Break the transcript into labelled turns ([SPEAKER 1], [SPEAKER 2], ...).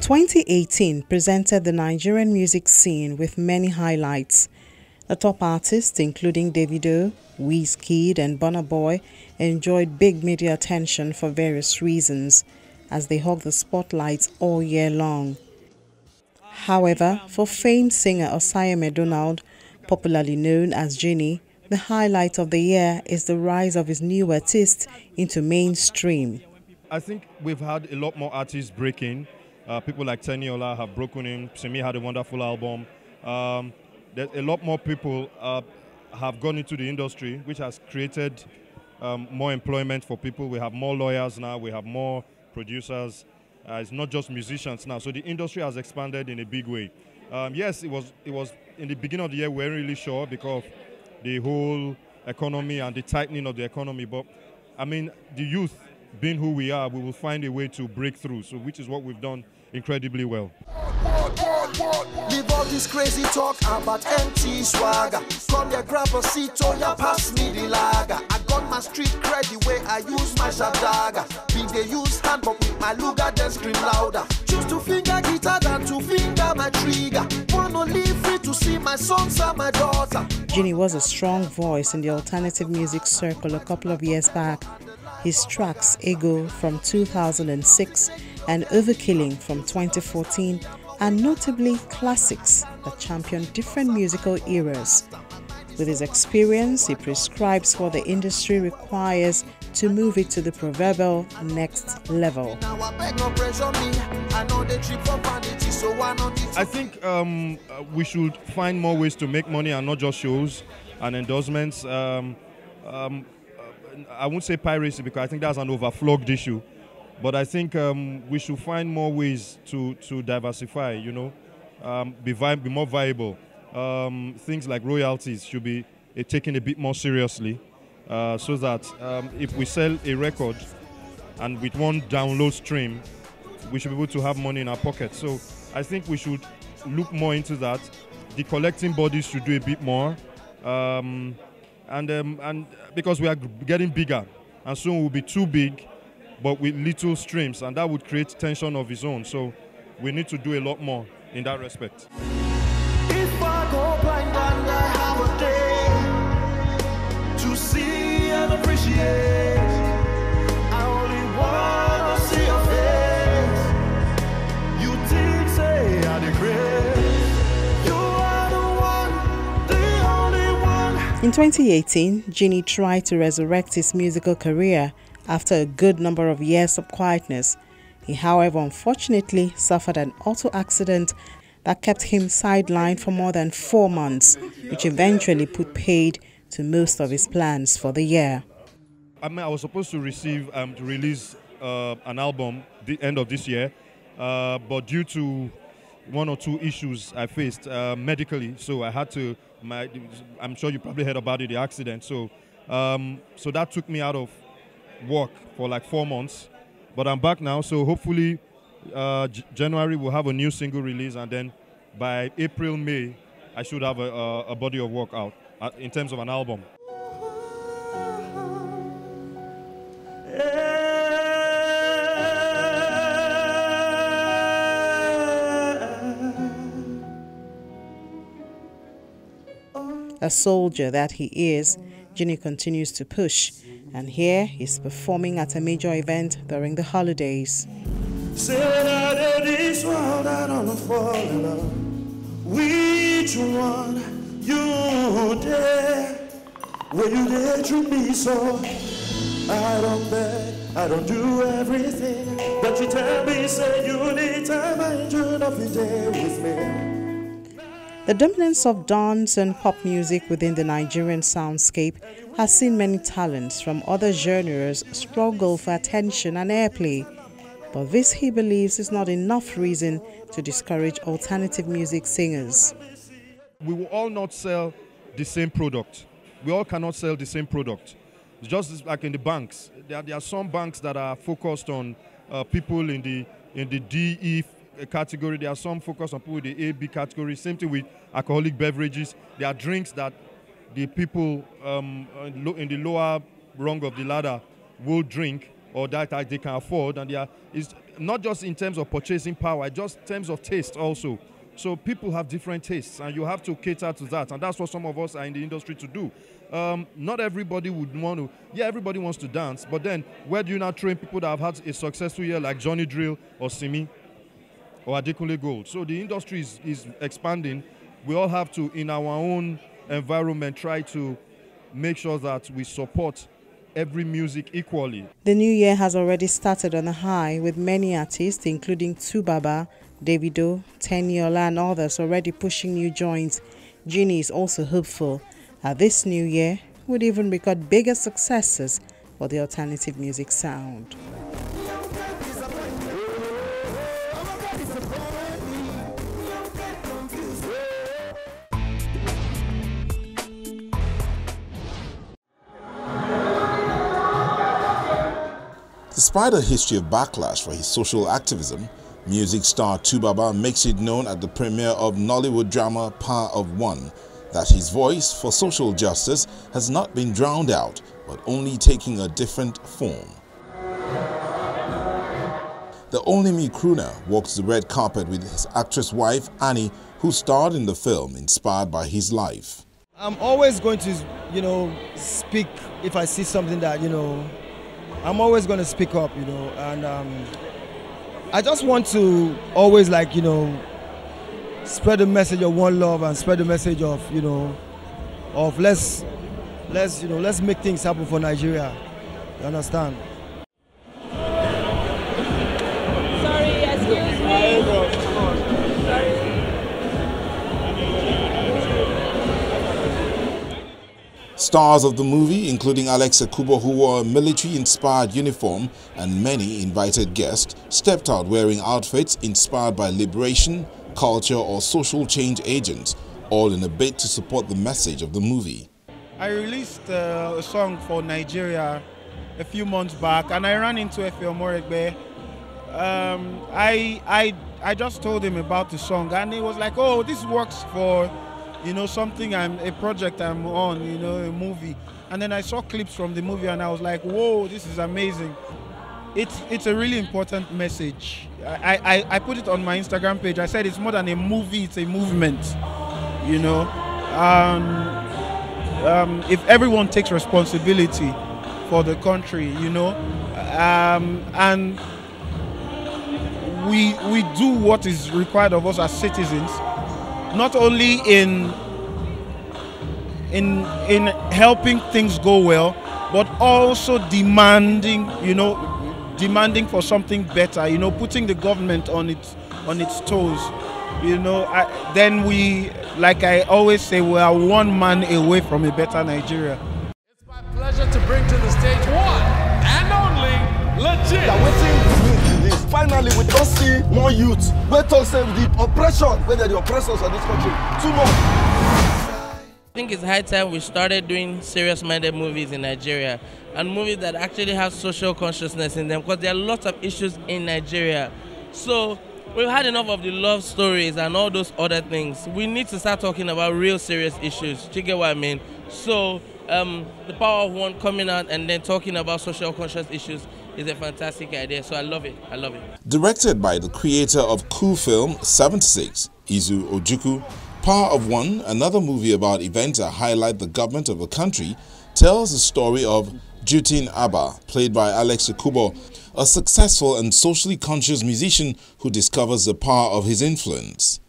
[SPEAKER 1] 2018 presented the Nigerian music scene with many highlights. The top artists, including Davido, Wizkid and Burna Boy, enjoyed big media attention for various reasons, as they hogged the spotlights all year long. However, for famed singer Osayeme Donald, popularly known as Djinee, the highlight of the year is the rise of his new artist into mainstream.
[SPEAKER 2] I think we've had a lot more artists breaking. People like Teniola have broken in. Simi had a wonderful album. There's a lot more people have gone into the industry, which has created more employment for people. We have more lawyers now. We have more producers. It's not just musicians now. So the industry has expanded in a big way. Yes, it was in the beginning of the year, we weren't really sure because of the whole economy and the tightening of the economy. But I mean, the youth, being who we are, we will find a way to break through, so which is what we've done incredibly well.
[SPEAKER 3] Leave all this crazy talk about empty swagger. Come here, grab a seat, oh yeah, pass me the lager. I got my street cred the way I use my shadaga. Big they use hand, but with my luga then scream louder. Choose to finger guitar than to finger my trigger. Wanna live free to see my sons and my daughter.
[SPEAKER 1] Djinee was a strong voice in the alternative music circle a couple of years back. His tracks Ego from 2006 and Overkilling from 2014 are notably classics that champion different musical eras. With his experience, he prescribes what the industry requires to move it to the proverbial next level.
[SPEAKER 2] I think we should find more ways to make money and not just shows and endorsements. I won't say piracy because I think that's an overflogged issue. But I think we should find more ways to diversify, you know, be more viable. Things like royalties should be taken a bit more seriously so that if we sell a record and with one download stream, we should be able to have money in our pocket. So I think we should look more into that. The collecting bodies should do a bit more. And because we are getting bigger, and soon we'll be too big, but with little streams, and that would create tension of its own. So we need to do a lot more in that respect.
[SPEAKER 3] If I go blind and I have a day to see and appreciate, I only want to see your face. You think say I decree.
[SPEAKER 1] In 2018, Djinee tried to resurrect his musical career after a good number of years of quietness. He, however, unfortunately suffered an auto accident that kept him sidelined for more than 4 months, which eventually put paid to most of his plans for the year.
[SPEAKER 2] I was supposed to release an album the end of this year, but due to 1 or 2 issues I faced medically, so I had to. I'm sure you probably heard about it, the accident. So, so that took me out of work for like 4 months, but I'm back now. So hopefully, January we'll have a new single release, and then by April, May, I should have a body of work out in terms of an album.
[SPEAKER 1] A soldier that he is, Djinee continues to push, and here he's performing at a major event during the holidays.
[SPEAKER 3] This world I don't fall in love. Which one you dare? Will you dare treat me so? I don't beg, I don't do everything, but you tell me say you need time, I enjoy nothing there with me.
[SPEAKER 1] The dominance of dance and pop music within the Nigerian soundscape has seen many talents from other genres struggle for attention and airplay. But this, he believes, is not enough reason to discourage alternative music singers.
[SPEAKER 2] We will all not sell the same product. We all cannot sell the same product. It's just like in the banks. There are some banks that are focused on people in the D, E category. There are some focus on people in the A, B category. Same thing with alcoholic beverages. There are drinks that the people in the lower rung of the ladder will drink, or that they can afford, and not just in terms of purchasing power, just in terms of taste also. So people have different tastes, and you have to cater to that, and that's what some of us are in the industry to do. Not everybody would want to, yeah, everybody wants to dance, but then where do you now train people that have had a successful year like Johnny Drill or Simi or Adekunle Gold? So the industry is expanding. We all have to, in our own environment, try to make sure that we support every music equally.
[SPEAKER 1] The new year has already started on a high, with many artists, including Tubaba, Davido, Teniola and others already pushing new joints. Djinee is also hopeful that this new year would even record bigger successes for the alternative music sound.
[SPEAKER 4] Despite a history of backlash for his social activism, music star Tubaba makes it known at the premiere of Nollywood drama Power of One that his voice for social justice has not been drowned out, but only taking a different form. The Only crooner walks the red carpet with his actress wife Annie, who starred in the film inspired by his life.
[SPEAKER 5] I'm always going to, speak if I see something that, I'm always going to speak up, and I just want to always spread the message of one love and spread the message of, of let's make things happen for Nigeria. You understand?
[SPEAKER 6] Sorry, excuse me.
[SPEAKER 4] Stars of the movie, including Alex Ekubo, who wore a military-inspired uniform, and many invited guests, stepped out wearing outfits inspired by liberation, culture or social change agents, all in a bid to support the message of the movie.
[SPEAKER 7] I released a song for Nigeria a few months back, and I ran into Efe Omoregbe. I just told him about the song, and he was like, "Oh, this works for something a project I'm on, a movie." And then I saw clips from the movie, and I was like, "Whoa, this is amazing." It's a really important message. I put it on my Instagram page. I said it's more than a movie; it's a movement. If everyone takes responsibility for the country, and we do what is required of us as citizens, not only in helping things go well, but also demanding for something better, putting the government on its toes, then we, like I always say, we are one man away from a better Nigeria.
[SPEAKER 8] It's my pleasure to bring to the stage one and only Legit.
[SPEAKER 3] Finally, we don't see more youth. We talk say the oppression, whether the oppressors of this country, too much.
[SPEAKER 9] I think it's high time we started doing serious-minded movies in Nigeria, and movies that actually have social consciousness in them, because there are lots of issues in Nigeria. So we've had enough of the love stories and all those other things. We need to start talking about real serious issues. Do you get what I mean? So the Power of One coming out and then talking about social conscious issues is a fantastic idea. So I love it. I love it.
[SPEAKER 4] Directed by the creator of Cool Film 76, Izu Ojukwu, Power of One, another movie about events that highlight the government of a country, tells the story of Jutin Abba, played by Alex Ekubo, a successful and socially conscious musician who discovers the power of his influence.